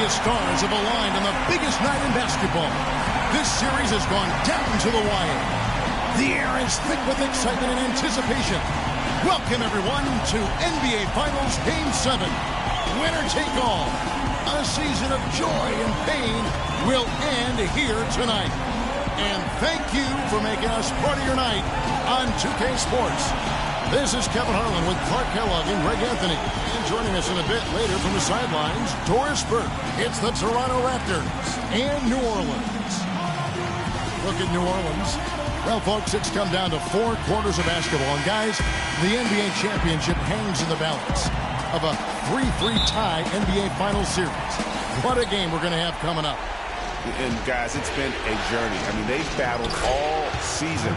biggest stars have aligned on the biggest night in basketball. This series has gone down to the wire. The air is thick with excitement and anticipation. Welcome, everyone, to NBA Finals Game 7. Winner take all. A season of joy and pain will end here tonight. And thank you for making us part of your night on 2K Sports. This is Kevin Harlan with Clark Kellogg and Greg Anthony. And joining us in a bit later from the sidelines, Doris Burke. It's the Toronto Raptors and New Orleans. Look at New Orleans. Well, folks, it's come down to 4 quarters of basketball. And, guys, the NBA championship hangs in the balance of a 3-3 tie NBA Finals series. What a game we're going to have coming up. And, guys, it's been a journey. I mean, they've battled all season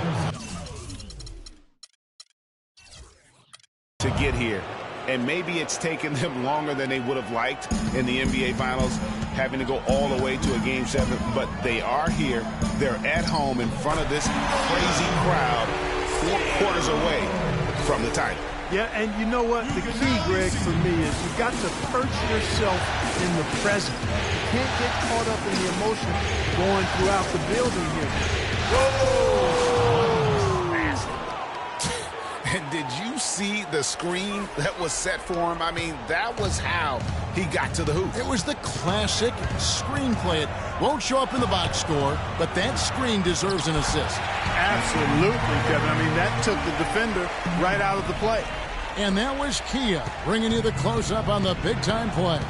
to get here. And maybe it's taken them longer than they would have liked in the NBA Finals, having to go all the way to a Game 7. But they are here. They're at home in front of this crazy crowd, 4 quarters away from the title. Yeah, and you know what? The key, Greg, for me is you've got to perch yourself in the present. You can't get caught up in the emotion going throughout the building here. Whoa! And did you see the screen that was set for him? I mean, that was how he got to the hoop. It was the classic screenplay. It won't show up in the box score, but that screen deserves an assist. Absolutely, Kevin. I mean, that took the defender right out of the play. And that was Kia bringing you the close-up on the big-time play.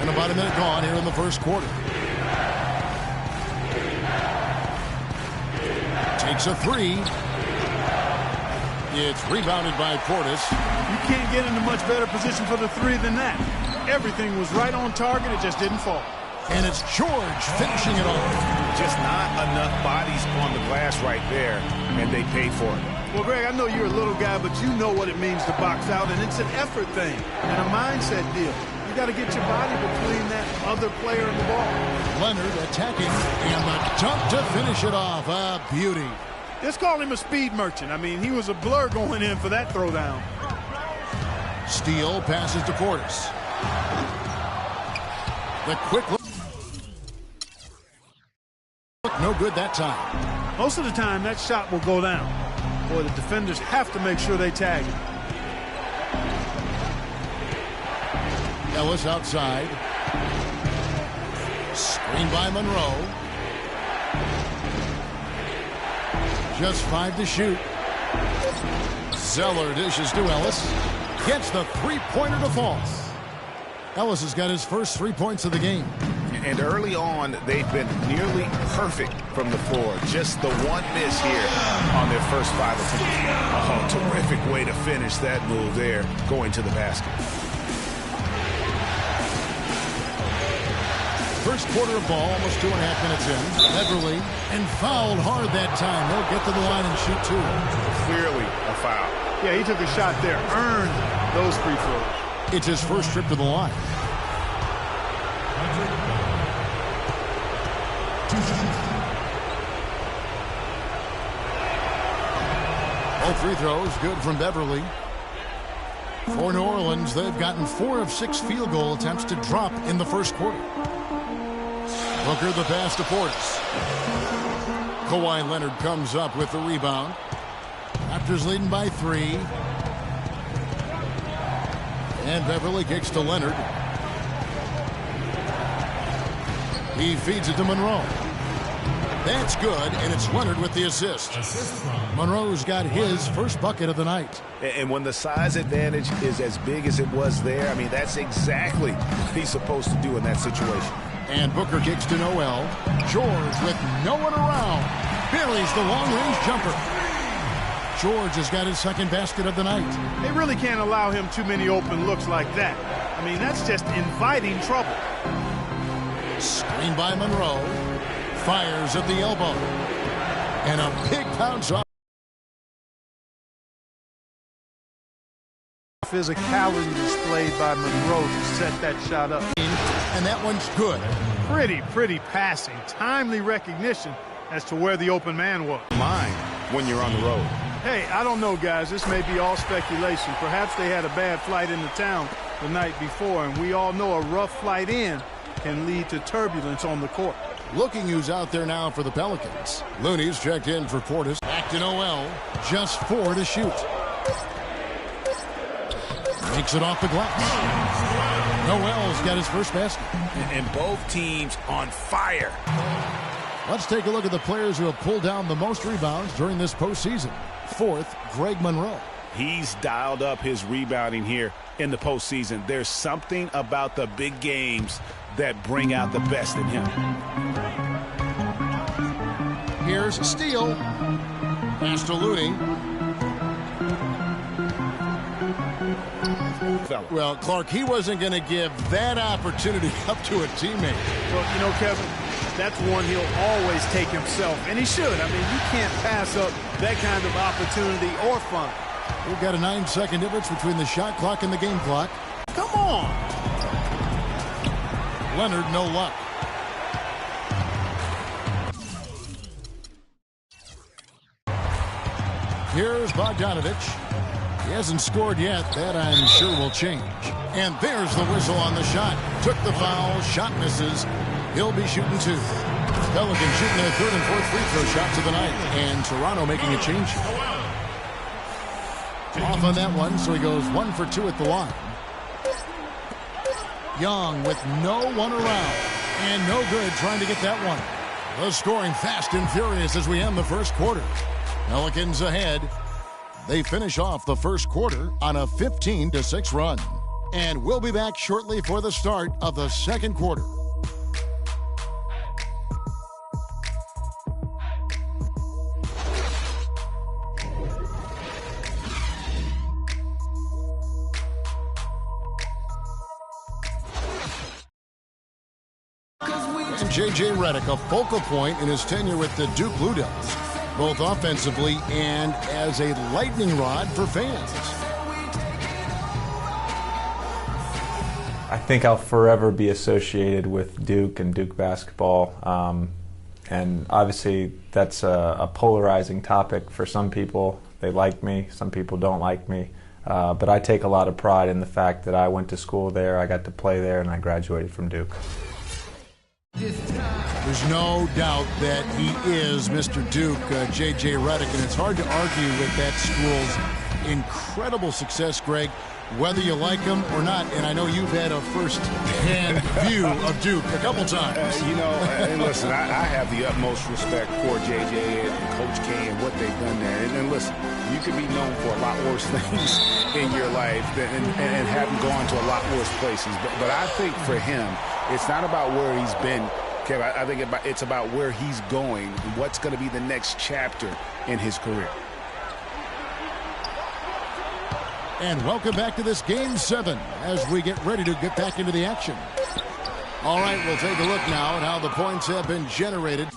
And about a minute gone here in the first quarter. Takes a 3. It's rebounded by Portis. You can't get in a much better position for the 3 than that. Everything was right on target. It just didn't fall. And it's George finishing it off. Just not enough bodies on the glass right there, and they paid for it. Well, Greg, I know you're a little guy, but you know what it means to box out, and it's an effort thing and a mindset deal. You got to get your body between that other player and the ball. Leonard attacking, and the dunk to finish it off. A beauty. Let's call him a speed merchant. I mean, he was a blur going in for that throwdown. Steele passes to Portis. The quick look. No good that time. Most of the time, that shot will go down. Boy, the defenders have to make sure they tag it. Ellis outside. Screen by Monroe. Just 5 to shoot. Zeller dishes to Ellis. Gets the 3-pointer to fall. Ellis has got his first 3 points of the game. And early on, they've been nearly perfect from the floor. Just the one miss here on their first 5 attempts. Oh, terrific way to finish that move there, going to the basket. First quarter of ball, almost 2.5 minutes in. Beverly, and fouled hard that time. He'll get to the line and shoot 2. Clearly a foul. Yeah, he took a shot there. Earned those free throws. It's his first trip to the line. All free throws good from Beverly. For New Orleans, they've gotten 4 of 6 field goal attempts to drop in the first quarter. Booker the pass to Portis. Kawhi Leonard comes up with the rebound. Raptors leading by 3. And Beverly kicks to Leonard. He feeds it to Monroe. That's good, and it's Leonard with the assist. Monroe's got his first bucket of the night. And when the size advantage is as big as it was there, I mean, that's exactly what he's supposed to do in that situation. And Booker kicks to Noel. George with no one around. Buries the long-range jumper. George has got his second basket of the night. They really can't allow him too many open looks like that. I mean, that's just inviting trouble. Screen by Monroe. Fires at the elbow. And a big bounce off. Physicality displayed by Monroe to set that shot up. And that one's good. Pretty passing. Timely recognition as to where the open man was. Mind when you're on the road. Hey, I don't know, guys. This may be all speculation. Perhaps they had a bad flight into town the night before, and we all know a rough flight in can lead to turbulence on the court. Looking who's out there now for the Pelicans. Looney's checked in for Portis. Back to Noel. Just 4 to shoot. Makes it off the glass. Noel's got his first basket. And both teams on fire. Let's take a look at the players who have pulled down the most rebounds during this postseason. 4th, Greg Monroe. He's dialed up his rebounding here in the postseason. There's something about the big games that bring out the best in him. Here's a steal. Pass to Looney. Well, Clark, he wasn't going to give that opportunity up to a teammate. Well, you know, Kevin, that's one he'll always take himself, and he should. I mean, you can't pass up that kind of opportunity or fun. We've got a 9-second difference between the shot clock and the game clock. Come on. Leonard, no luck. Here's Bogdanovich. He hasn't scored yet. That, I'm sure, will change. And there's the whistle on the shot. Took the foul. Shot misses. He'll be shooting 2. Pelicans shooting their 3rd and 4th free throw shots of the night. And Toronto making a change. Off on that one, so he goes 1 for 2 at the line. Young with no one around. And no good trying to get that one. The scoring fast and furious as we end the first quarter. Pelicans ahead. They finish off the first quarter on a 15-6 run. And we'll be back shortly for the start of the second quarter. And J.J. Redick, a focal point in his tenure with the Duke Blue Devils, both offensively and as a lightning rod for fans. I think I'll forever be associated with Duke and Duke basketball. And obviously that's a polarizing topic for some people. They like me, some people don't like me. But I take a lot of pride in the fact that I went to school there, I got to play there, and I graduated from Duke. There's no doubt that he is Mr. Duke, J.J. Redick, and it's hard to argue with that school's incredible success, Greg, whether you like him or not. And I know you've had a first-hand view of Duke a couple times. And listen, I have the utmost respect for J.J. and Coach K and what they've done there. And listen, you could be known for a lot worse things in your life and haven't gone to a lot worse places. But I think for him, it's not about where he's been, Kevin. I think it's about where he's going and what's going to be the next chapter in his career. And welcome back to this Game 7 as we get ready to get back into the action. All right, we'll take a look now at how the points have been generated.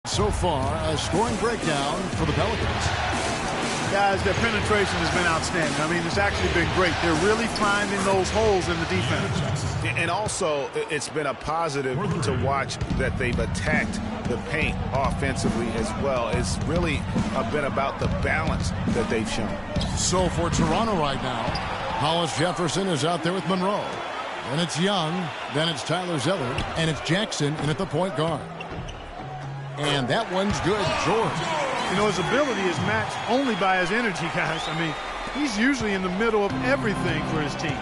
So far, a scoring breakdown for the Pelicans. Guys, their penetration has been outstanding. I mean, it's actually been great. They're really finding those holes in the defense. And also, it's been a positive to watch that they've attacked the paint offensively as well. It's really been about the balance that they've shown. So for Toronto right now, Hollis Jefferson is out there with Monroe. Then it's Young, then it's Tyler Zeller, and it's Jackson in at the point guard. And that one's good, George. You know, his ability is matched only by his energy, guys. I mean, he's usually in the middle of everything for his team.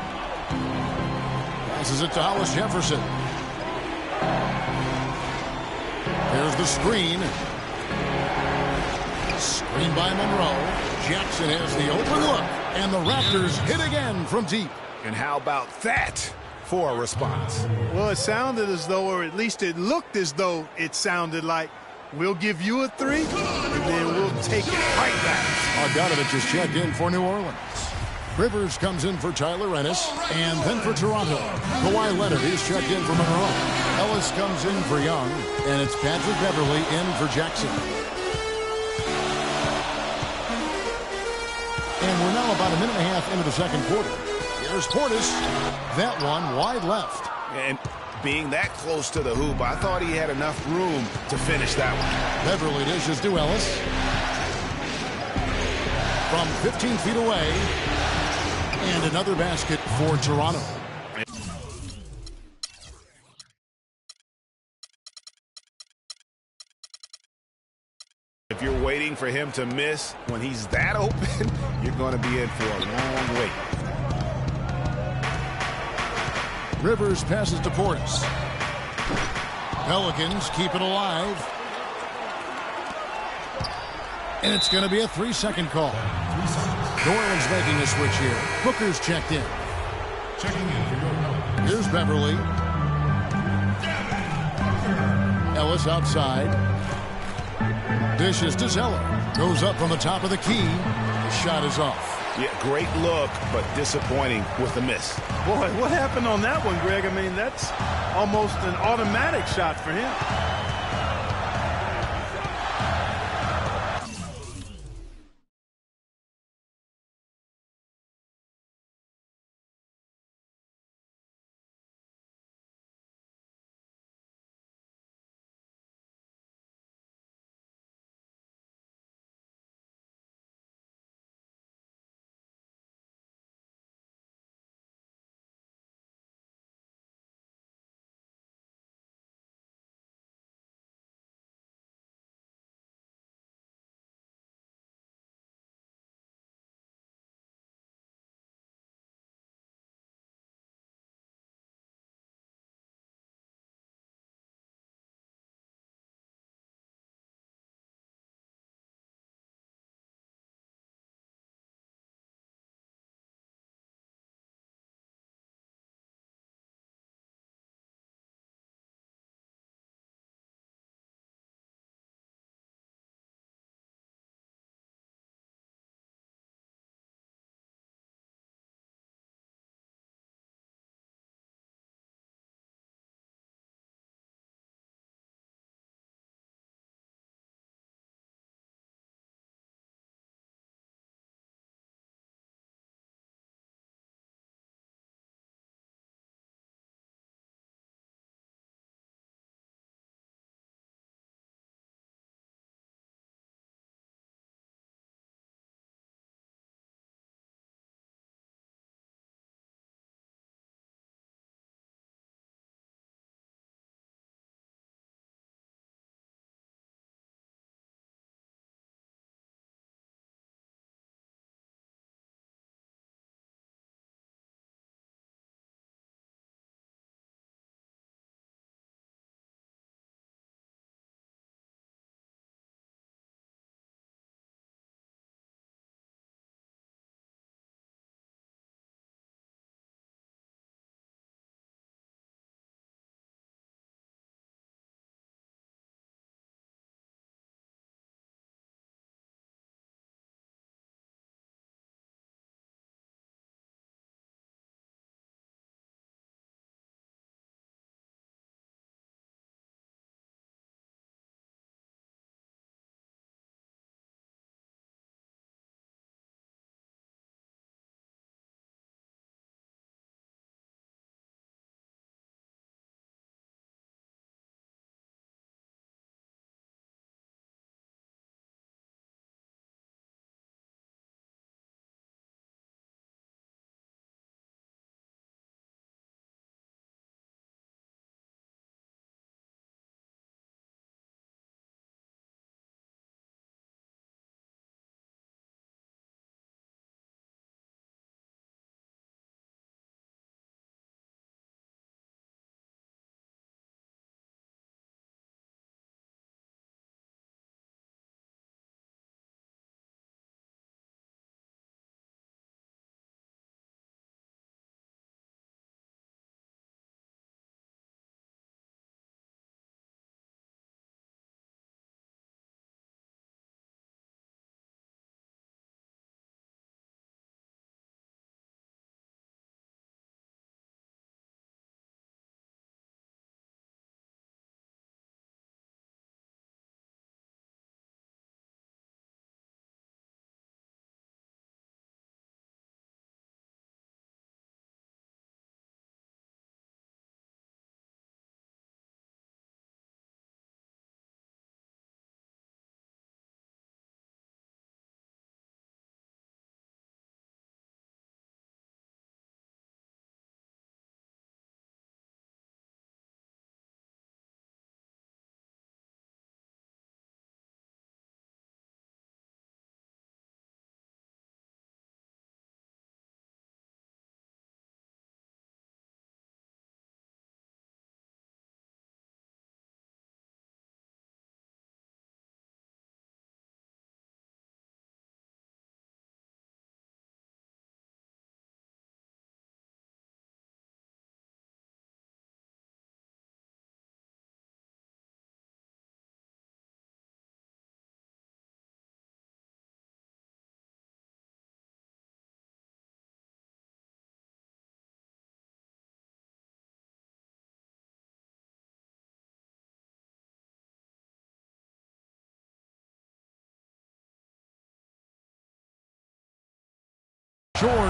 Passes it to Hollis Jefferson. There's the screen. Screen by Monroe. Jackson has the open look. And the Raptors hit again from deep. And how about that for a response? Well, it sounded as though, or at least it looked as though it sounded like, we'll give you a 3, and then we'll take it right back. Bogdanovich is checked in for New Orleans. Rivers comes in for Tyler Ennis, and then for Toronto, Kawhi Leonard is checked in for Monroe. Ellis comes in for Young, and it's Patrick Beverley in for Jackson. minute and a half into the second quarter. Here's Portis. That one wide left. And being that close to the hoop, I thought he had enough room to finish that one. Beverly dishes to Ellis. From 15 feet away. And another basket for Toronto. If you're waiting for him to miss when he's that open, you're going to be in for a long wait. Rivers passes to Portis. Pelicans keep it alive. And it's going to be a 3-second call. New Orleans making a switch here. Booker's checked in. Checking in for your Pelicans. Here's Beverly. Ellis outside. Dishes to Zeller. Goes up from the top of the key. The shot is off. Yeah, great look, but disappointing with the miss. Boy, what happened on that one, Greg? I mean, that's almost an automatic shot for him.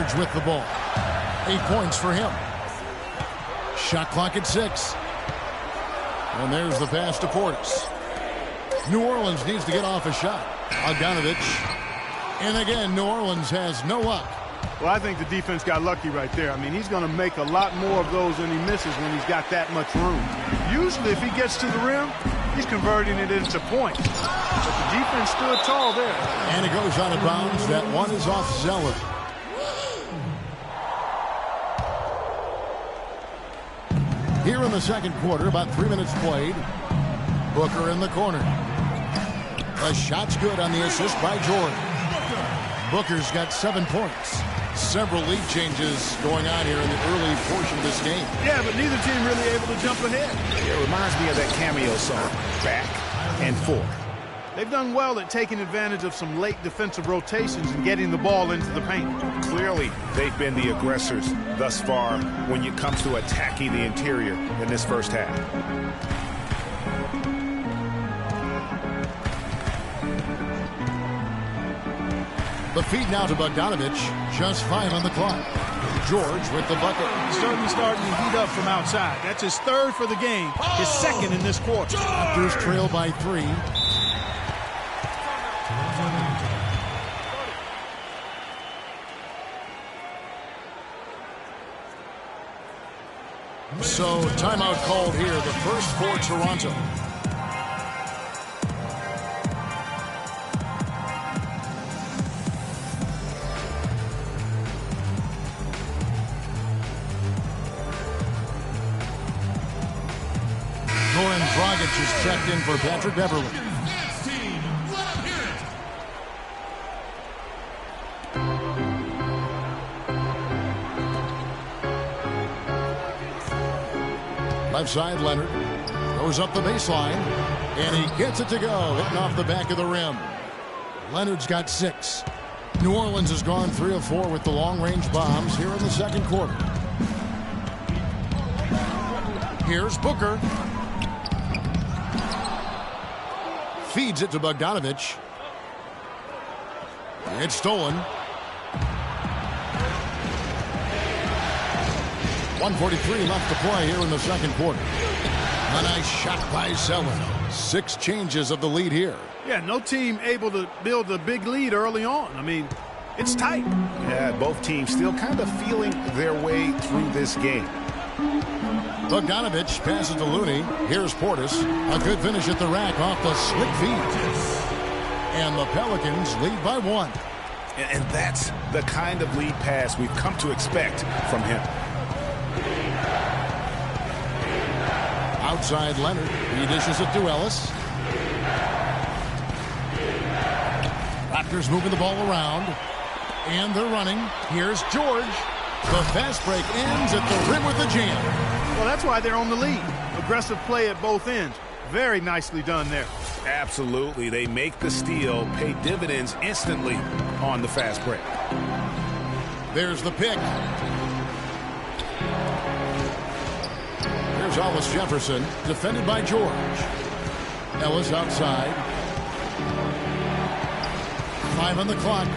George with the ball. 8 points for him. Shot clock at 6. And there's the pass to Portis. New Orleans needs to get off a shot. Bogdanovich. And again, New Orleans has no luck. Well, I think the defense got lucky right there. I mean, he's going to make a lot more of those than he misses when he's got that much room. Usually, if he gets to the rim, he's converting it into points. But the defense stood tall there. And it goes out of bounds. That one is off Zeller. Here in the second quarter, about 3 minutes played. Booker in the corner. A shot's good on the assist by Jordan. Booker's got 7 points. Several lead changes going on here in the early portion of this game. Yeah, but neither team really able to jump ahead. It reminds me of that cameo song, Back and Forth. They've done well at taking advantage of some late defensive rotations and getting the ball into the paint. Clearly, they've been the aggressors thus far when it comes to attacking the interior in this first half. The feed now to Bogdanovich. Just 5 on the clock. George with the bucket. He's certainly starting to heat up from outside. That's his 3rd for the game, his 2nd in this quarter. Raptors trail by 3. So, timeout called here, the first for Toronto. Goran Dragic is checked in for Patrick Beverley. Left side, Leonard goes up the baseline, and he gets it to go, hitting off the back of the rim. Leonard's got 6. New Orleans has gone 3 of 4 with the long-range bombs here in the second quarter. Here's Booker. Feeds it to Bogdanovich. It's stolen. 1:43 left to play here in the second quarter. A nice shot by Zeller. 6 changes of the lead here. Yeah, no team able to build a big lead early on. I mean, it's tight. Yeah, both teams still kind of feeling their way through this game. Bogdanovich passes to Looney. Here's Portis. A good finish at the rack off the slick feed. And the Pelicans lead by 1. And that's the kind of lead pass we've come to expect from him. Outside Leonard. He dishes it to Ellis. Raptors moving the ball around. And they're running. Here's George. The fast break ends at the rim with a jam. Well, that's why they're on the lead. Aggressive play at both ends. Very nicely done there. Absolutely. They make the steal, pay dividends instantly on the fast break. There's the pick. Here's Hollis Jefferson, defended by George. Ellis outside. 5 on the clock.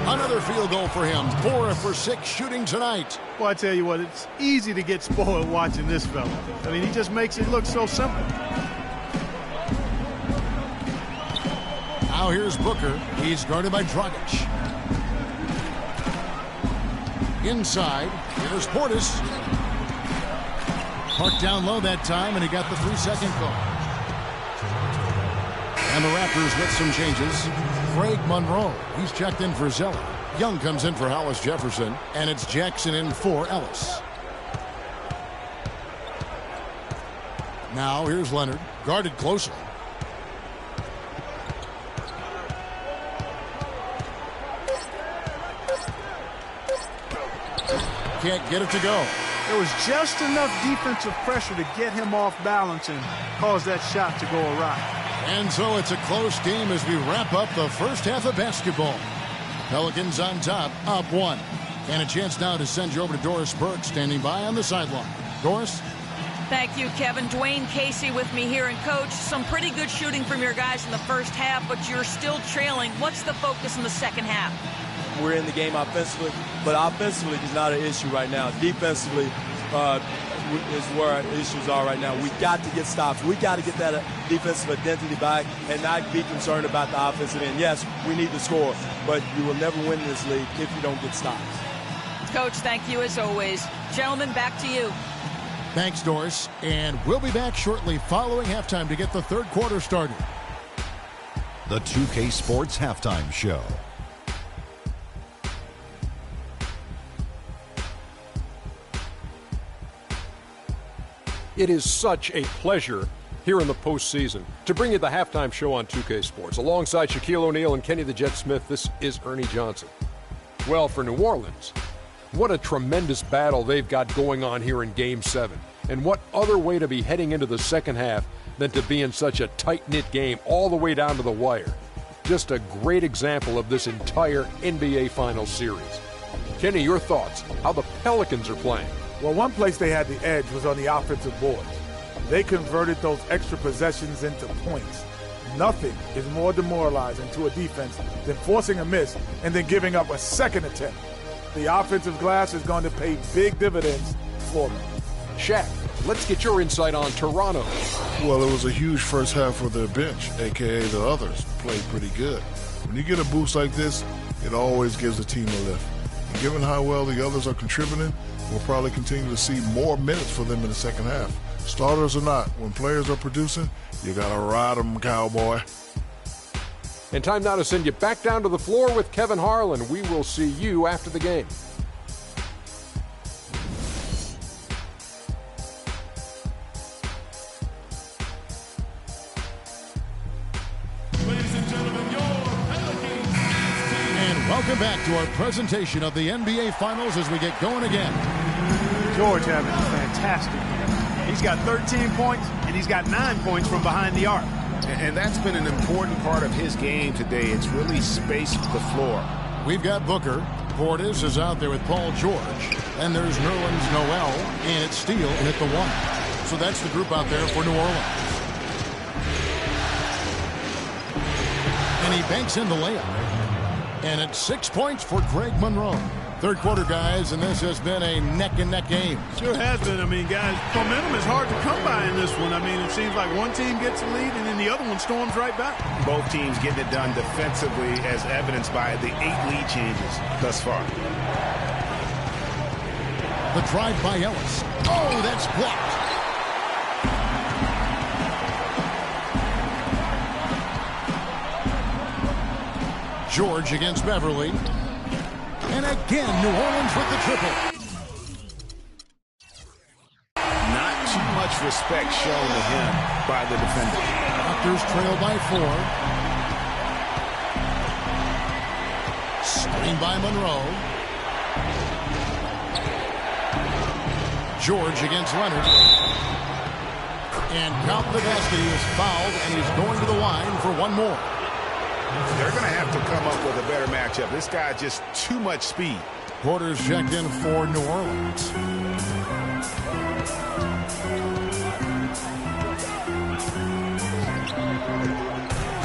Another field goal for him. 4 for 6 shooting tonight. Well, I tell you what, it's easy to get spoiled watching this fella. I mean, he just makes it look so simple. Now here's Booker. He's guarded by Dragic. Inside, here's Portis. Parked down low that time, and he got the 3-second call. And the Raptors with some changes. Craig Monroe, he's checked in for Zeller. Young comes in for Hollis Jefferson, and it's Jackson in for Ellis. Now here's Leonard, guarded closely. Can't get it to go. There was just enough defensive pressure to get him off balance and cause that shot to go awry. And so it's a close game as we wrap up the first half of basketball. Pelicans on top, up 1. And a chance now to send you over to Doris Burke, standing by on the sideline. Doris? Thank you, Kevin. Dwayne Casey with me here. And, Coach, some pretty good shooting from your guys in the first half, but you're still trailing. What's the focus in the second half? We're in the game offensively, but offensively is not an issue right now. Defensively is where our issues are right now. We got to get stops. We got to get that defensive identity back and not be concerned about the offensive end. Yes, we need to score, but you will never win this league if you don't get stops. Coach, thank you as always. Gentlemen, back to you. Thanks, Doris. And we'll be back shortly following halftime to get the third quarter started. The 2K Sports Halftime Show. It is such a pleasure here in the postseason to bring you the halftime show on 2K Sports. Alongside Shaquille O'Neal and Kenny the Jet Smith, this is Ernie Johnson. Well, for New Orleans, what a tremendous battle they've got going on here in Game 7. And what other way to be heading into the second half than to be in such a tight-knit game all the way down to the wire. Just a great example of this entire NBA Finals series. Kenny, your thoughts, how the Pelicans are playing? Well, one place they had the edge was on the offensive boards. They converted those extra possessions into points. Nothing is more demoralizing to a defense than forcing a miss and then giving up a second attempt. The offensive glass is going to pay big dividends for them. Shaq, let's get your insight on Toronto. Well, it was a huge first half for their bench, a.k.a. the others. Played pretty good. When you get a boost like this, it always gives the team a lift. And given how well the others are contributing, we'll probably continue to see more minutes for them in the second half. Starters or not, when players are producing, you got to ride them, cowboy. And time now to send you back down to the floor with Kevin Harlan. We will see you after the game. Ladies and gentlemen, your Pelicans. And welcome back to our presentation of the NBA Finals as we get going again. George having a fantastic game. He's got 13 points, and he's got 9 points from behind the arc. And that's been an important part of his game today. It's really spaced the floor. We've got Booker. Portis is out there with Paul George. And there's Nerlens Noel, and it's Steele and at the 1. So that's the group out there for New Orleans. And he banks in the layup. And it's 6 points for Greg Monroe. Third quarter, guys, and this has been a neck-and-neck game. Sure has been. I mean, guys, momentum is hard to come by in this one. I mean, it seems like one team gets a lead, and then the other one storms right back. Both teams getting it done defensively, as evidenced by the 8 lead changes thus far. The drive by Ellis. Oh, that's blocked. George against Beverly. And again, New Orleans with the triple. Not too much respect shown to him by the defender. Raptors trail by 4. Screen by Monroe. George against Leonard. And count the basket. He is fouled, and he's going to the line for one more. They're going to have to come up with a better matchup. This guy just too much speed. Porter's checked in for New Orleans.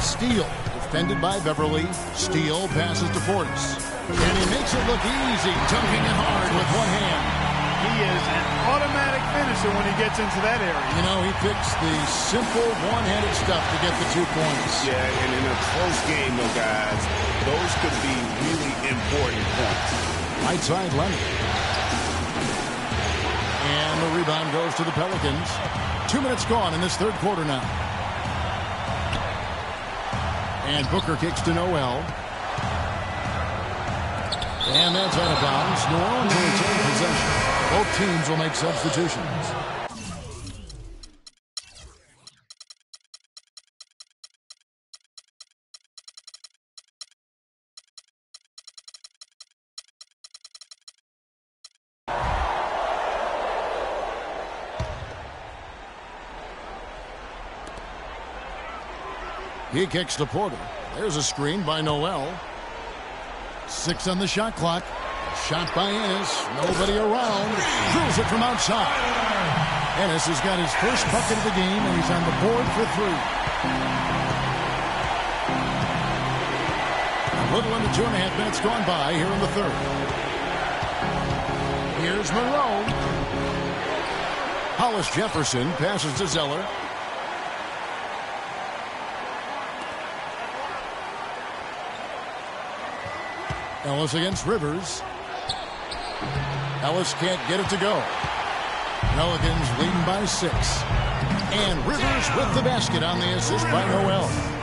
Steele, defended by Beverly. Steele passes to Portis. And he makes it look easy, dunking it hard with one hand. He is an automatic finisher when he gets into that area. You know, he picks the simple one-handed stuff to get the 2 points. Yeah, and in a close game, though, guys, those could be really important points. Right side, Leonard. And the rebound goes to the Pelicans. 2 minutes gone in this third quarter now. And Booker kicks to Noel. And that's out of bounds. New Orleans will retain possession. Both teams will make substitutions. He kicks to Porter. There's a screen by Noel. 6 on the shot clock. Shot by Ennis. Nobody around. Drills it from outside. Ennis has got his first bucket of the game, and he's on the board for 3. A little under 2.5 minutes gone by here in the third. Here's Monroe. Hollis Jefferson passes to Zeller. Ellis against Rivers. Ellis can't get it to go. Pelicans leading by 6. And Rivers with the basket on the assist by Noel.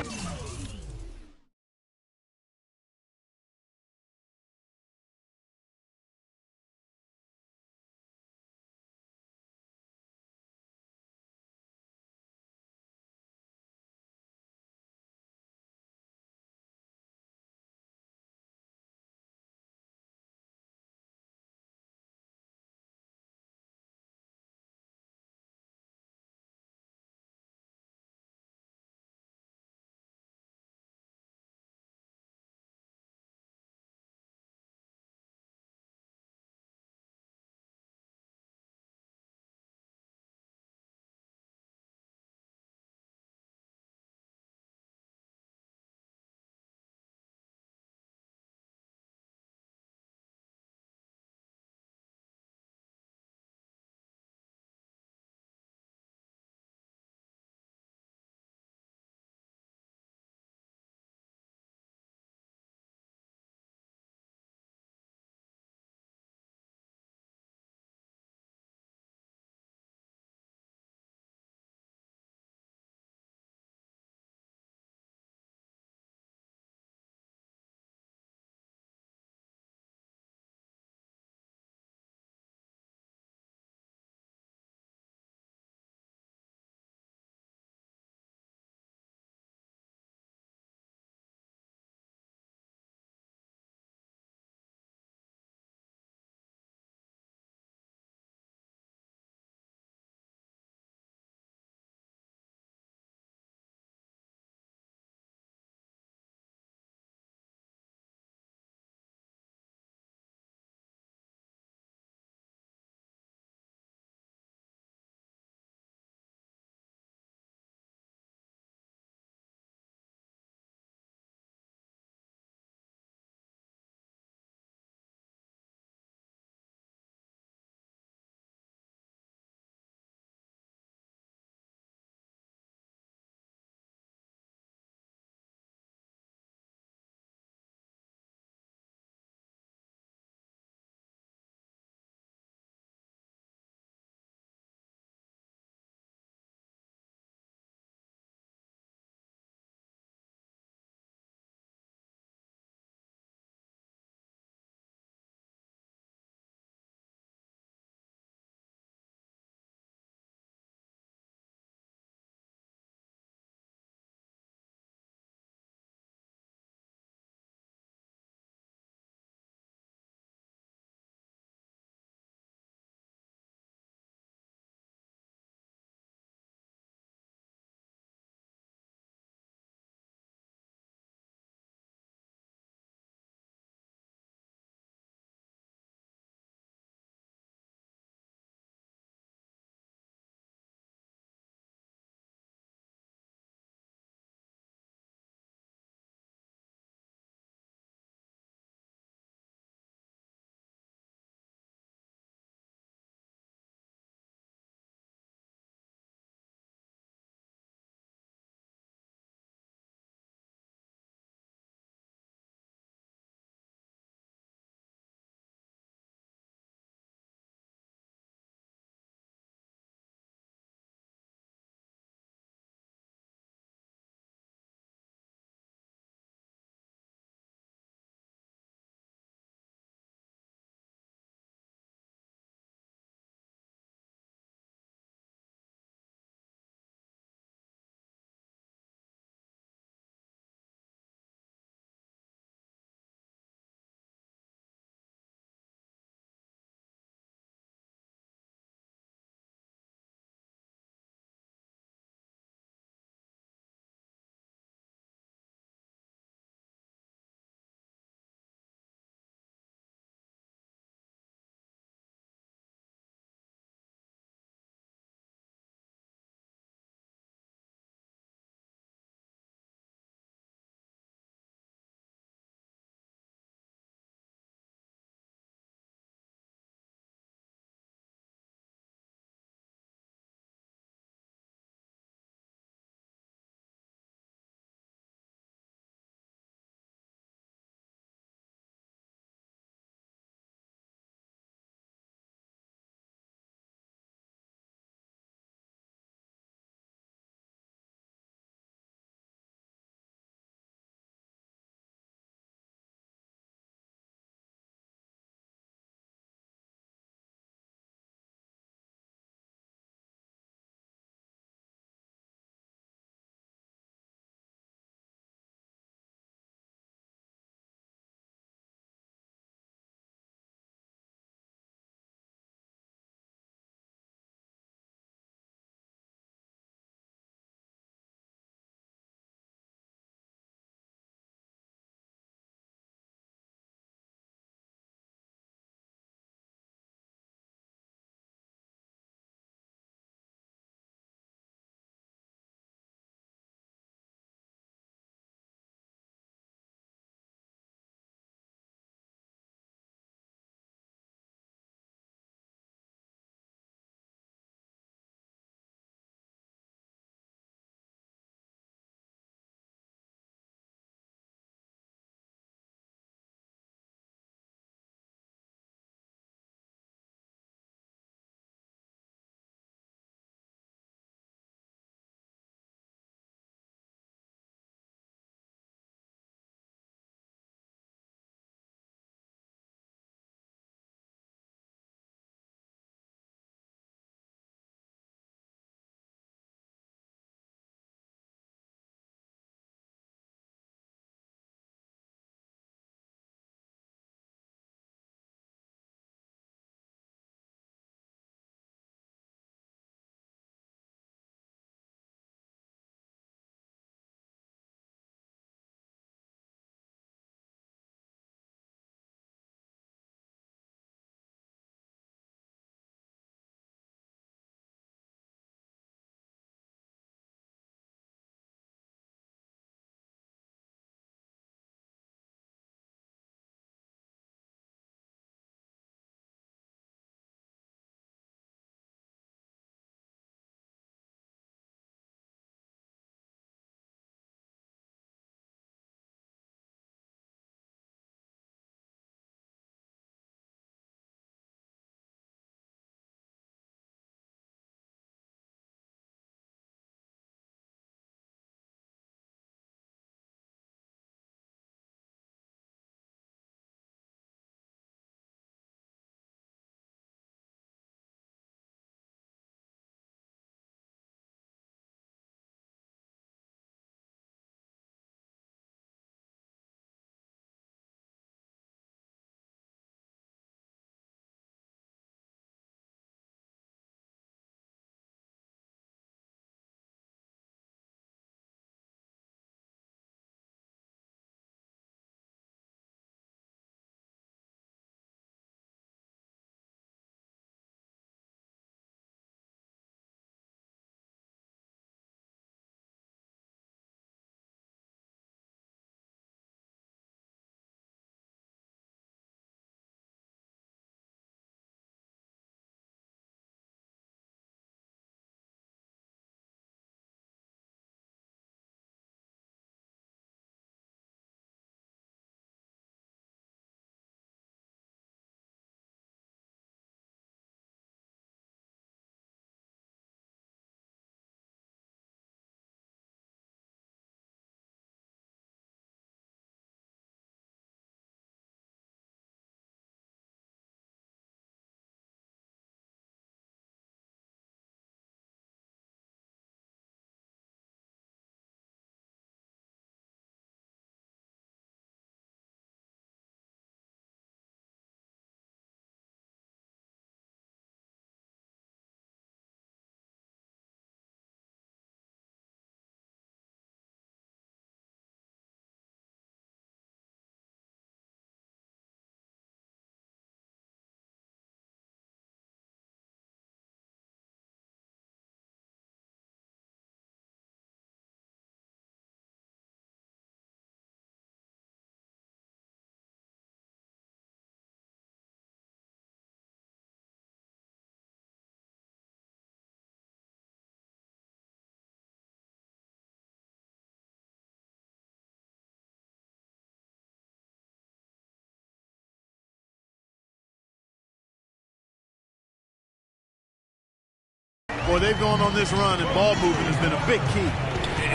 Well, they've gone on this run, and ball movement has been a big key.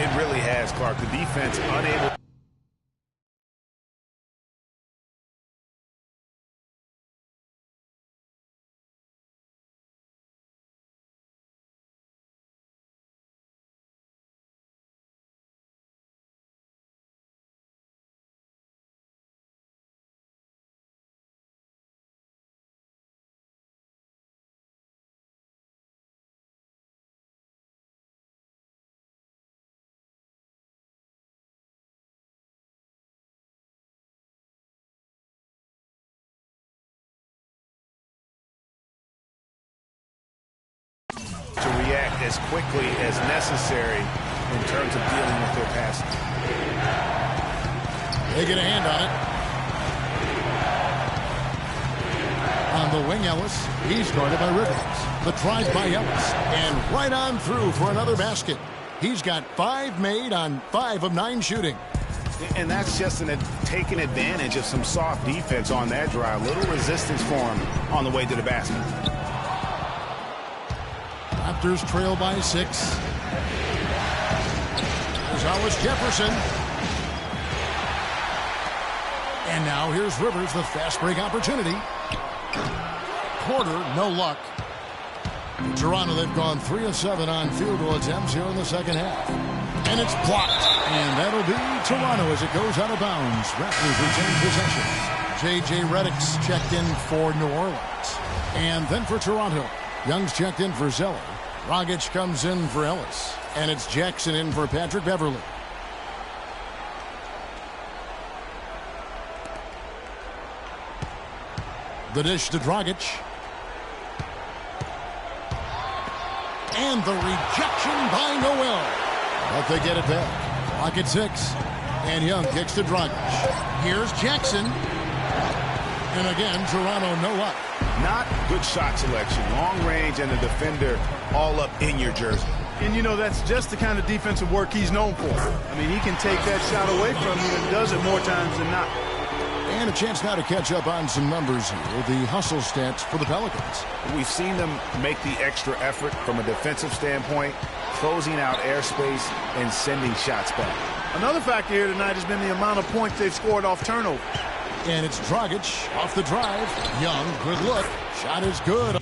It really has, Clark. The defense unable. To react as quickly as necessary in terms of dealing with their passing. They get a hand on it. On the wing, Ellis. He's guarded by Rivers. The drive by Ellis. And right on through for another basket. He's got 5 made on 5 of 9 shooting. And that's just taking advantage of some soft defense on that drive. Little resistance for him on the way to the basket. Raptors trail by 6. Here's Hollis Jefferson. And now here's Rivers, the fast break opportunity. Porter, no luck. In Toronto, they've gone 3 of 7 on field goal attempts here in the second half. And it's blocked. And that'll be Toronto as it goes out of bounds. Raptors retain possession. J.J. Redick's checked in for New Orleans. And then for Toronto, Young's checked in for Zeller. Dragic comes in for Ellis. And it's Jackson in for Patrick Beverley. The dish to Dragic. And the rejection by Noel. But they get it back. Clock at 6. And Young kicks to Dragic. Here's Jackson. And again, Toronto no luck. Not good shot selection. Long range and the defender all up in your jersey. And, you know, that's just the kind of defensive work he's known for. I mean, he can take that shot away from you and does it more times than not. And a chance now to catch up on some numbers here. The hustle stats for the Pelicans. We've seen them make the extra effort from a defensive standpoint, closing out airspace and sending shots back. Another factor here tonight has been the amount of points they've scored off turnover. And it's Dragic off the drive. Young, good look. Shot is good.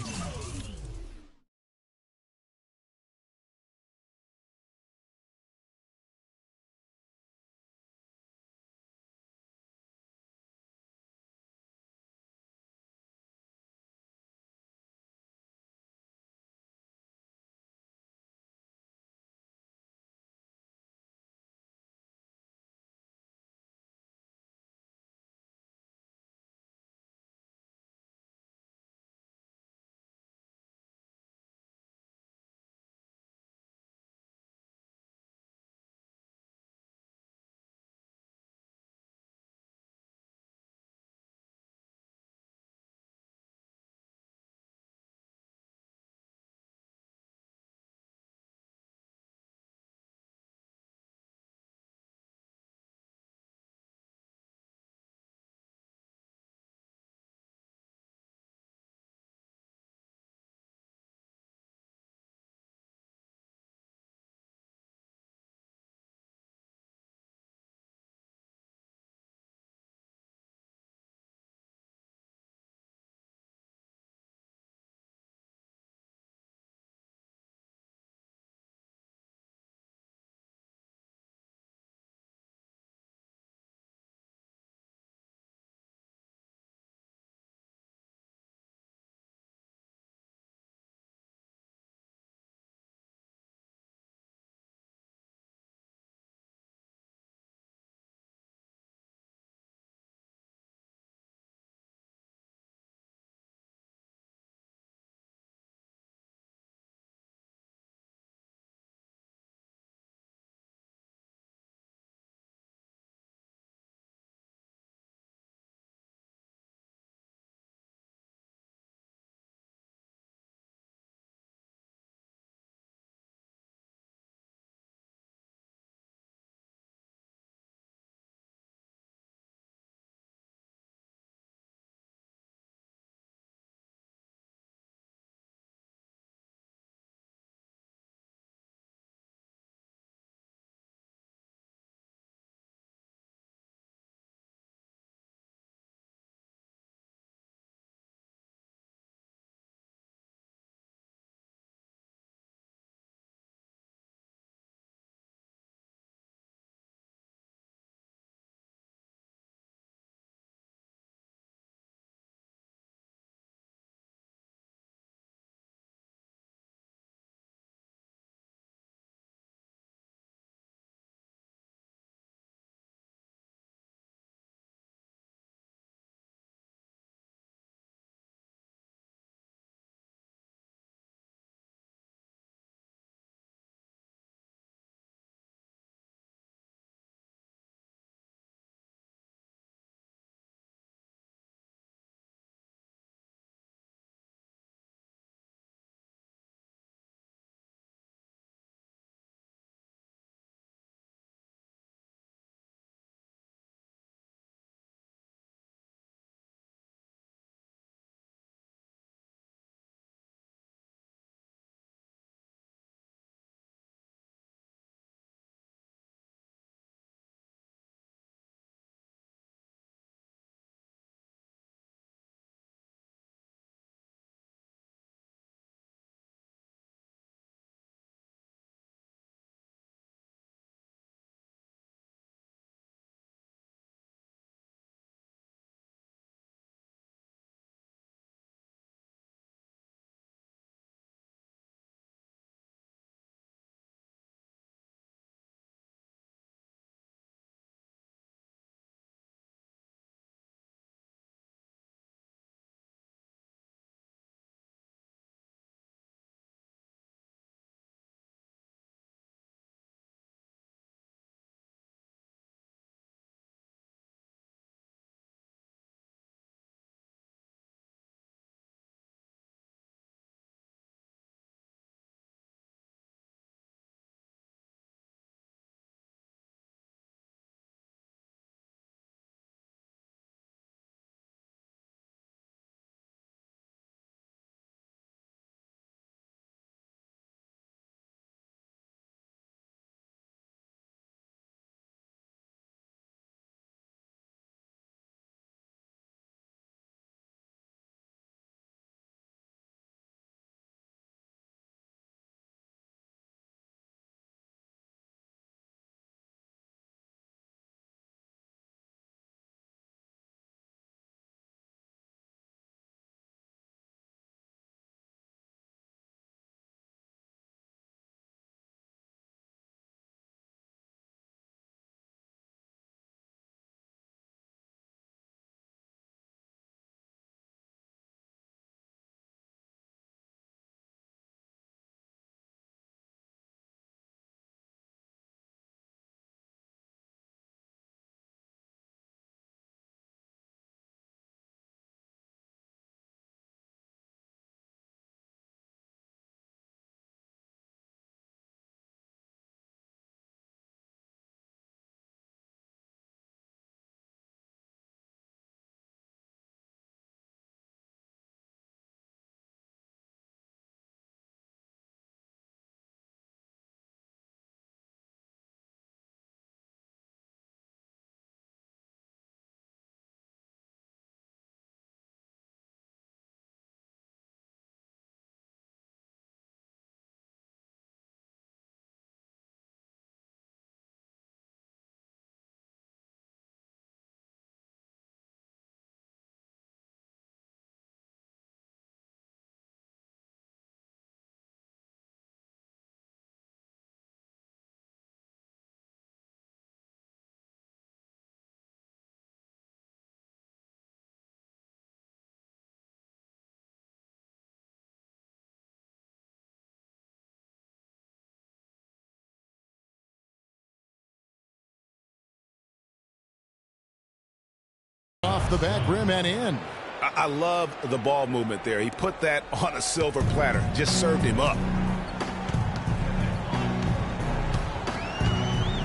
off the back rim and in. I love the ball movement there. He put that on a silver platter. Just served him up.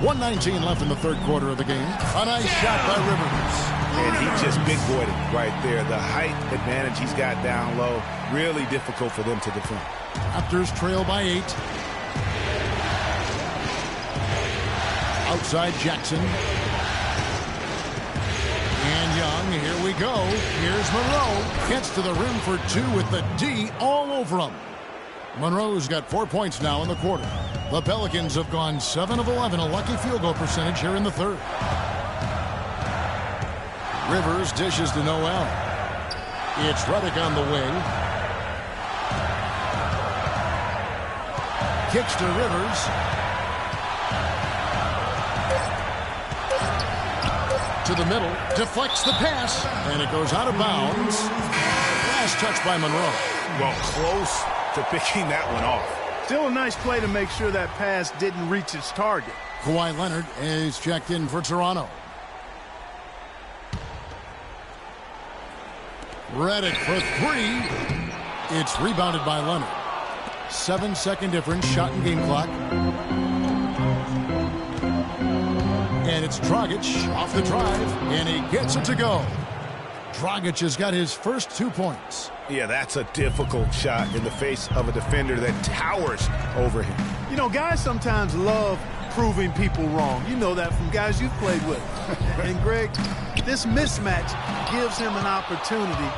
1:19 left in the third quarter of the game. A nice shot by Rivers. And he just big-boyed it right there. The height advantage he's got down low, really difficult for them to defend. Raptors trail by 8. Outside Jackson. And Young, here we go. Here's Monroe. Gets to the rim for 2 with the D all over him. Monroe's got 4 points now in the quarter. The Pelicans have gone 7 of 11, a lucky field goal percentage here in the third. Rivers dishes to Noel. It's Redick on the wing. Kicks to Rivers. To the middle. Deflects the pass. And it goes out of bounds. Last touch by Monroe. Well, close to picking that one off. Still a nice play to make sure that pass didn't reach its target. Kawhi Leonard is checked in for Toronto. Redick for 3. It's rebounded by Leonard. 7-second difference, shot and game clock. And it's Dragic off the drive, and he gets it to go. Dragic has got his first 2 points. Yeah, that's a difficult shot in the face of a defender that towers over him. You know, guys sometimes love proving people wrong. You know that from guys you've played with. And, Greg, this mismatch gives him an opportunity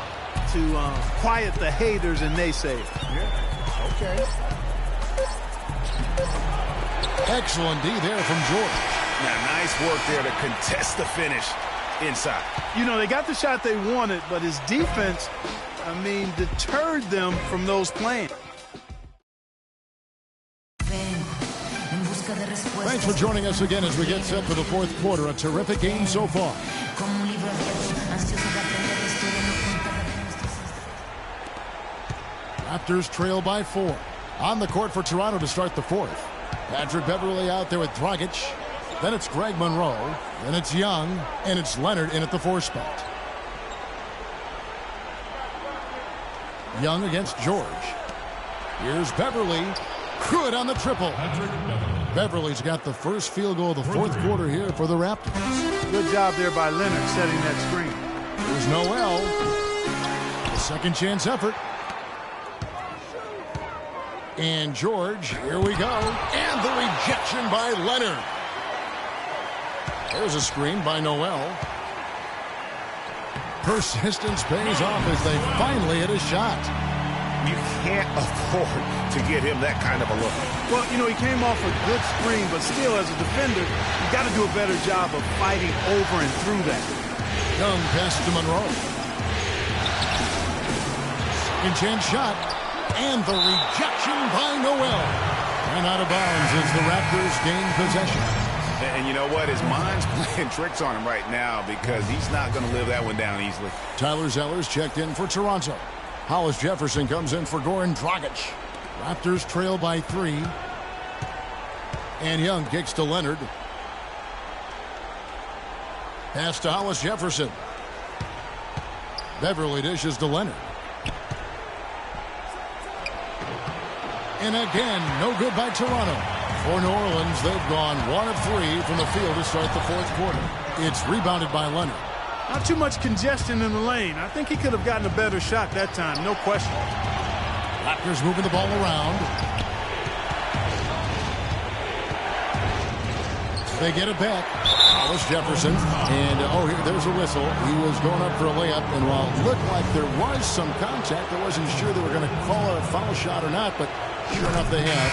to quiet the haters and naysayers. Yeah, okay. Excellent D there from George. Now, nice work there to contest the finish inside. You know, they got the shot they wanted, but his defense, deterred them from those playing. Thanks for joining us again as we get set for the fourth quarter. A terrific game so far. Raptors trail by 4. On the court for Toronto to start the fourth. Patrick Beverley out there with Dragic. Then it's Greg Monroe. Then it's Young. And it's Leonard in at the 4 spot. Young against George. Here's Beverley. Good on the triple. Beverley's got the first field goal of the fourth quarter here for the Raptors. Good job there by Leonard setting that screen. Here's Noel. The second chance effort. And George, here we go. And the rejection by Leonard. There's a screen by Noel. Persistence pays off as they finally hit a shot. You can't afford to get him that kind of a look. Well, you know, he came off a good screen, but still, as a defender, you got to do a better job of fighting over and through that. Young passes to Monroe. Second chance shot. And the rejection by Noel. And out of bounds as the Raptors gain possession. And you know what? His mind's playing tricks on him right now because he's not going to live that one down easily. Tyler Zeller's checked in for Toronto. Hollis Jefferson comes in for Goran Dragic. Raptors trail by 3. And Young kicks to Leonard. Pass to Hollis Jefferson. Beverley dishes to Leonard. And again, no good by Toronto. For New Orleans, they've gone 1 of 3 from the field to start the fourth quarter. It's rebounded by Leonard. Not too much congestion in the lane. I think he could have gotten a better shot that time, no question. Raptors moving the ball around. They get it back. Hollis Jefferson. And, there's a whistle. He was going up for a layup. And while it looked like there was some contact, I wasn't sure they were going to call a foul shot or not. But sure enough, they have.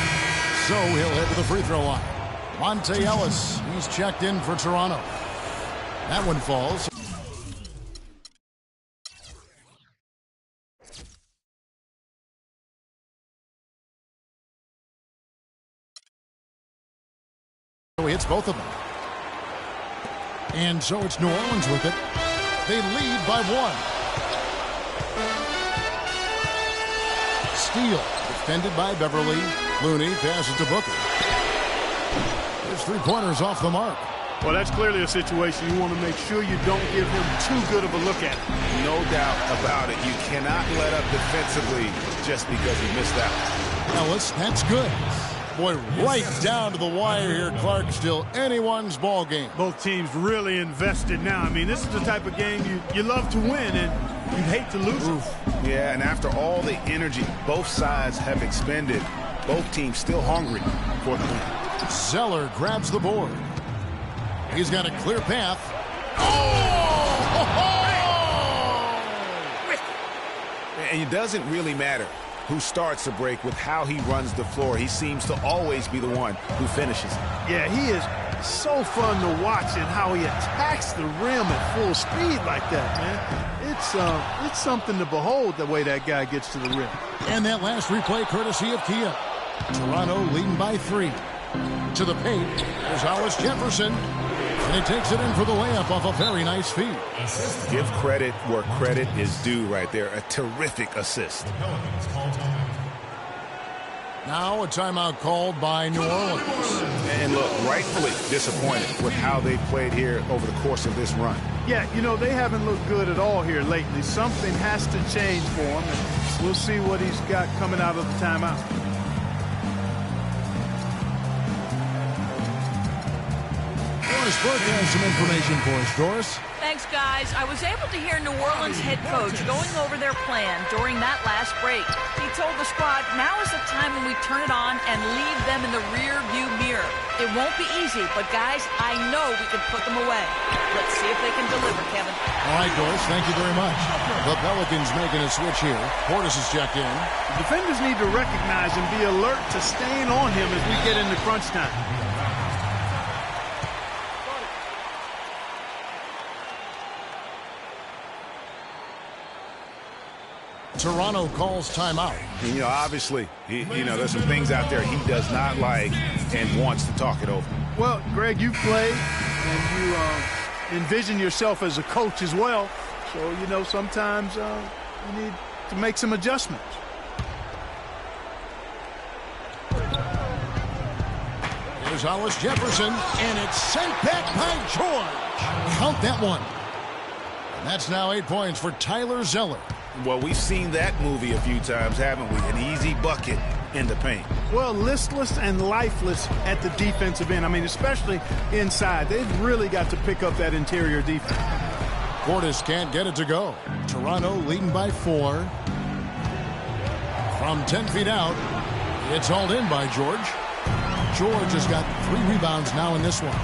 So he'll head to the free throw line. Monte Ellis. He's checked in for Toronto. That one falls. He hits both of them. And so it's New Orleans with it. They lead by 1. Steele, defended by Beverley. Looney passes to Booker. His 3-pointers off the mark. Well, that's clearly a situation you want to make sure you don't give him too good of a look at it. No doubt about it. You cannot let up defensively just because he missed that one. Ellis, that's good. Boy, right down to the wire here, Clark. Still anyone's ball game. Both teams really invested now. I mean, this is the type of game you love to win, and you'd hate to lose it. Yeah, and after all the energy both sides have expended, both teams still hungry for the win. Zeller grabs the board. He's got a clear path. And it doesn't really matter who starts the break with how he runs the floor. He seems to always be the one who finishes. Yeah, he is so fun to watch and how he attacks the rim at full speed like that, man. It's something to behold the way that guy gets to the rim. And that last replay courtesy of Kia. Toronto leading by 3. To the paint, there's Hollis Jefferson. And he takes it in for the layup off a very nice feed. Give credit where credit is due right there. A terrific assist. Now a timeout called by New Orleans. And look, rightfully disappointed with how they played here over the course of this run. Yeah, you know, they haven't looked good at all here lately. Something has to change for him, and we'll see what he's got coming out of the timeout. Doris Burke has some information for us, Doris. Thanks, guys. I was able to hear New Orleans head coach going over their plan during that last break. He told the squad, now is the time when we turn it on and leave them in the rear-view mirror. It won't be easy, but, guys, I know we can put them away. Let's see if they can deliver, Kevin. All right, Doris, thank you very much. The Pelicans making a switch here. Portis has checked in. The defenders need to recognize and be alert to staying on him as we get into crunch time. Toronto calls timeout. And, obviously, there's some things out there he does not like and wants to talk it over. Well, Greg, you played and you envision yourself as a coach as well. So, sometimes you need to make some adjustments. Here's Hollis Jefferson, and it's sent back by George. Count that one. And that's now 8 points for Tyler Zeller. Well, we've seen that movie a few times, haven't we? An easy bucket in the paint. Well, listless and lifeless at the defensive end. I mean, especially inside. They've really got to pick up that interior defense. Portis can't get it to go. Toronto leading by 4. From 10 feet out, it's hauled in by George. George has got 3 rebounds now in this one.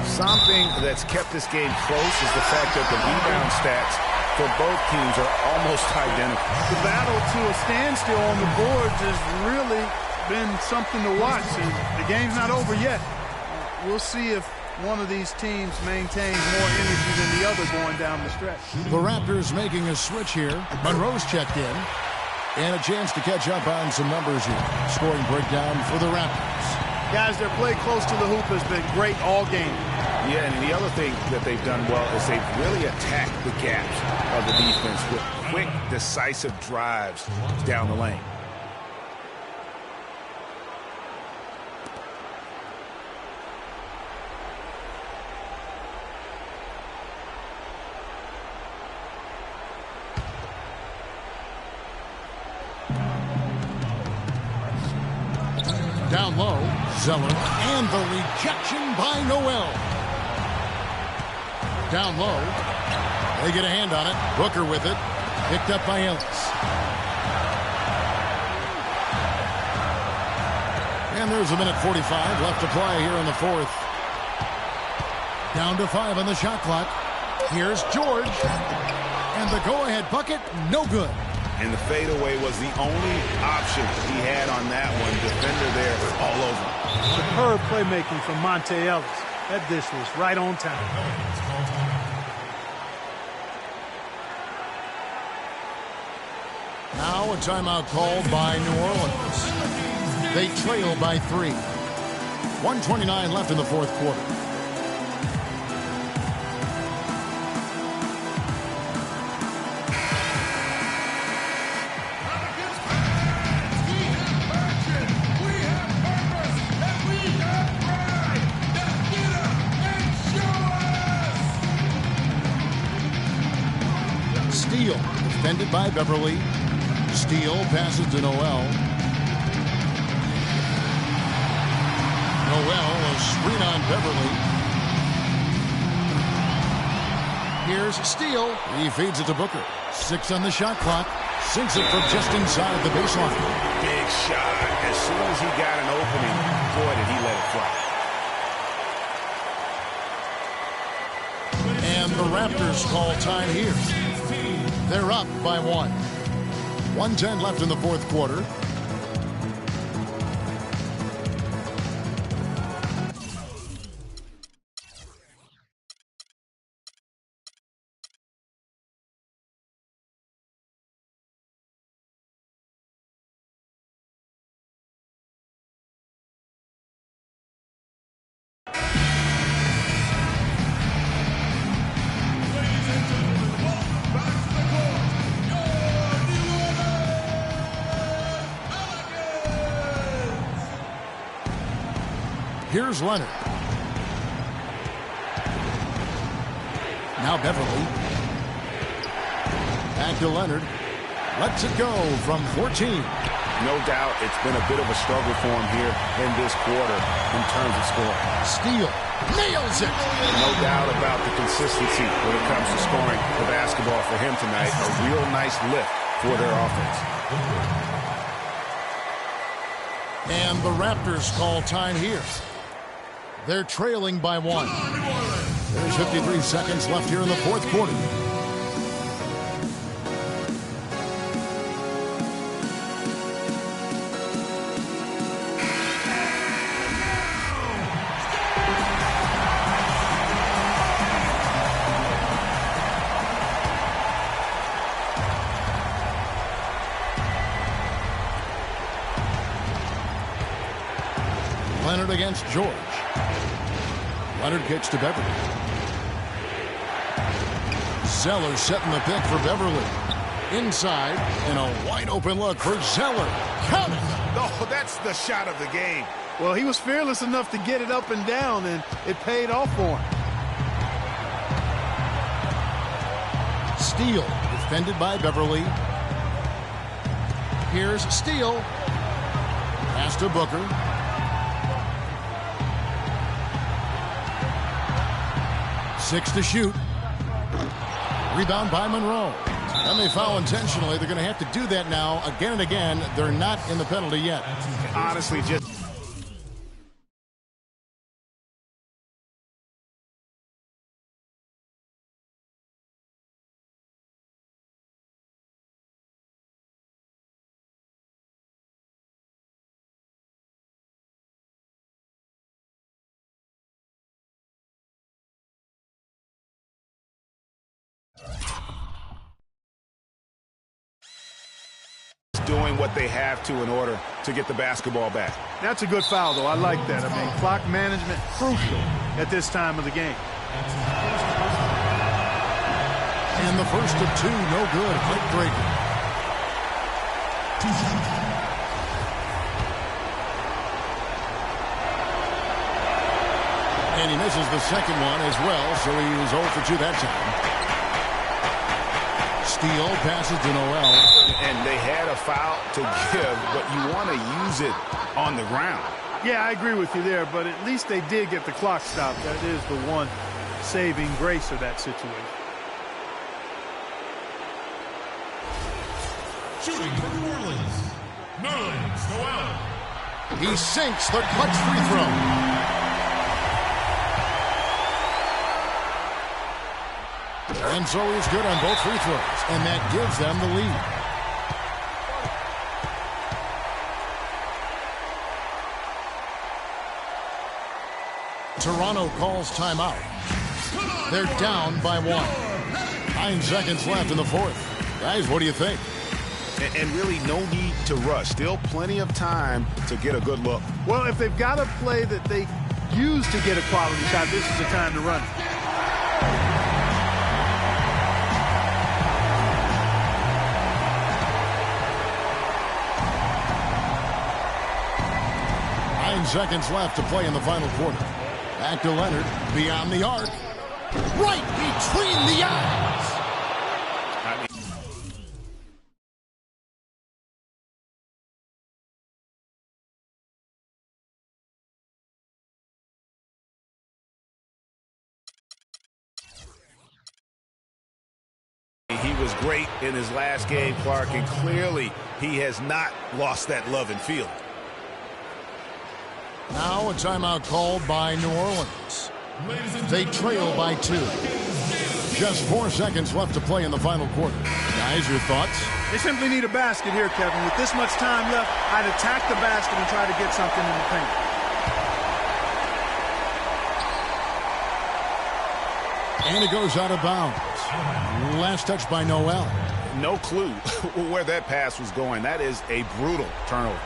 Something that's kept this game close is the fact that the rebound stats for both teams are almost identical. The battle to a standstill on the boards has really been something to watch. The game's not over yet. We'll see if one of these teams maintains more energy than the other going down the stretch. The Raptors making a switch here. Monroe's checked in. And a chance to catch up on some numbers here. Scoring breakdown for the Raptors. Guys, their play close to the hoop has been great all game. Yeah, and the other thing that they've done well is they've really attacked the gaps of the defense with quick, decisive drives down the lane. Down low, Zeller, and the rejection by Noel. Down low, they get a hand on it. Booker with it, picked up by Ellis. And there's a minute 45 left to play here in the 4th. Down to 5 on the shot clock. Here's George, and the go-ahead bucket, no good. And the fadeaway was the only option he had on that one. Defender there all over. Superb playmaking from Monte Ellis. That dish was right on time. Now a timeout called by New Orleans. They trail by 3. 1:29 left in the 4th quarter. by Beverly. Steele passes to Noel. Noel, a screen on Beverly. Here's Steele. He feeds it to Booker. 6 on the shot clock. Sinks it from just inside the baseline. Big shot. As soon as he got an opening, boy, did he let it fly. And the Raptors call time here. They're up by 1. 1:10 left in the fourth quarter. Here's Leonard. Now Beverly. Back to Leonard. Lets it go from 14. No doubt it's been a bit of a struggle for him here in this quarter in terms of scoring. Steele nails it. No doubt about the consistency when it comes to scoring the basketball for him tonight. A real nice lift for their offense. And the Raptors call time here. They're trailing by 1. There's 53 seconds left here in the fourth quarter. Leonard against George. Leonard kicks to Beverly. Zeller setting the pick for Beverly. Inside, and a wide open look for Zeller. Count it! Oh, that's the shot of the game. Well, he was fearless enough to get it up and down, and it paid off for him. Steele, defended by Beverly. Here's Steele. Pass to Booker. Six to shoot. Rebound by Monroe. And they foul intentionally. They're going to have to do that now again and again. They're not in the penalty yet. Honestly, just... doing what they have to in order to get the basketball back. That's a good foul, though. I like that. I mean, clock management crucial at this time of the game. And the first of 2, no good. Heartbreaker. And he misses the second one as well, so he was 0 for 2 that time. Steele passes to Noel. And they had a foul to give, but you want to use it on the ground. Yeah, I agree with you there, but at least they did get the clock stopped. That is the one saving grace of that situation. Shooting for New Orleans, Nerlens Noel. He sinks the clutch free throw. And so he's good on both free throws, and that gives them the lead. Toronto calls timeout. They're down by 1. 9 seconds left in the fourth. Guys, what do you think? And really no need to rush. Still plenty of time to get a good look. Well, if they've got a play that they use to get a quality shot, this is the time to run it. Seconds left to play in the final quarter. Back to Leonard, beyond the arc. Right between the eyes. was great in his last game, Clark, and clearly he has not lost that love and feeling. Now a timeout called by New Orleans. They trail by 2. Just 4 seconds left to play in the final quarter. Guys, your thoughts? They simply need a basket here, Kevin. With this much time left, I'd attack the basket and try to get something in the paint. And it goes out of bounds. Last touch by Noel. No clue where that pass was going. That is a brutal turnover.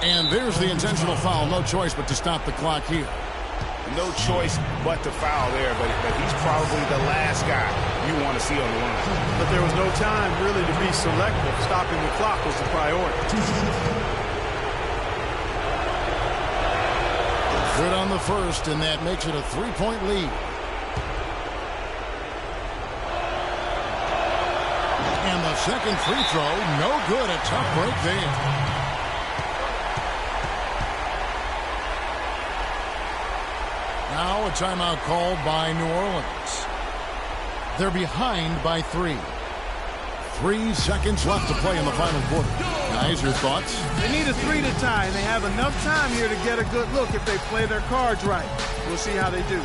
And there's the intentional foul. No choice but to stop the clock here. No choice but to foul there, but he's probably the last guy you want to see on the line. But there was no time really to be selective. Stopping the clock was the priority. Good on the first, and that makes it a 3-point lead. And the second free throw, no good. A tough break there. Now a timeout called by New Orleans. They're behind by 3. 3 seconds left to play in the final quarter. Guys, your thoughts? They need a 3 to tie, and they have enough time here to get a good look if they play their cards right. We'll see how they do.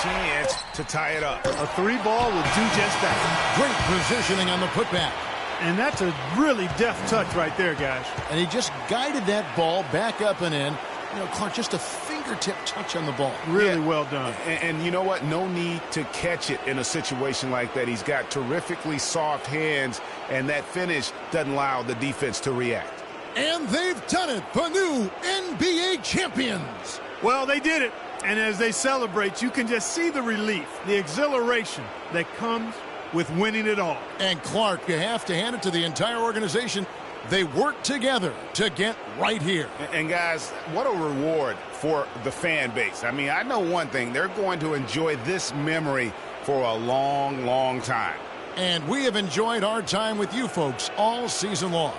Chance to tie it up. A 3-ball will do just that. Great positioning on the putback. And that's a really deft touch right there, guys. And he just guided that ball back up and in. You know, Clark, just a fingertip touch on the ball. Really well done. And you know what? No need to catch it in a situation like that. He's got terrifically soft hands, and that finish doesn't allow the defense to react. And they've done it. The new NBA champions. Well, they did it. And as they celebrate, you can just see the relief, the exhilaration that comes with winning it all. And Clark, you have to hand it to the entire organization. They work together to get right here. And guys, what a reward for the fan base. I mean, I know one thing. They're going to enjoy this memory for a long, long time. And we have enjoyed our time with you folks all season long.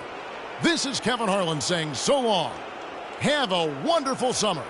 This is Kevin Harlan saying so long. Have a wonderful summer.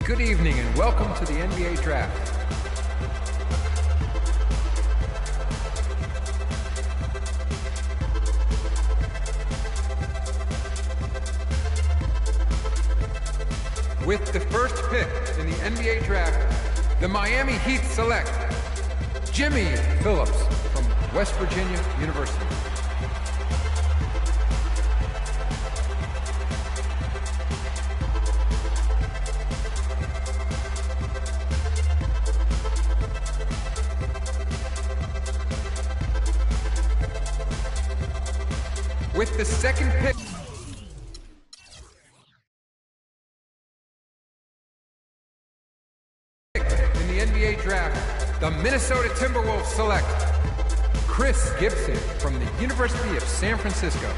Good evening and welcome to the NBA Draft. With the first pick in the NBA Draft, the Miami Heat select Jimmy Phillips from West Virginia University. With the second pick in the NBA Draft, the Minnesota Timberwolves select Chris Gibson from the University of San Francisco.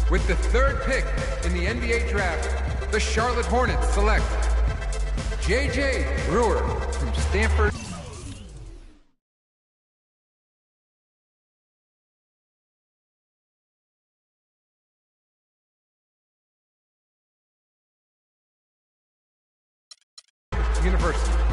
With the third pick in the NBA Draft, the Charlotte Hornets select J.J. Brewer from Stanford. University.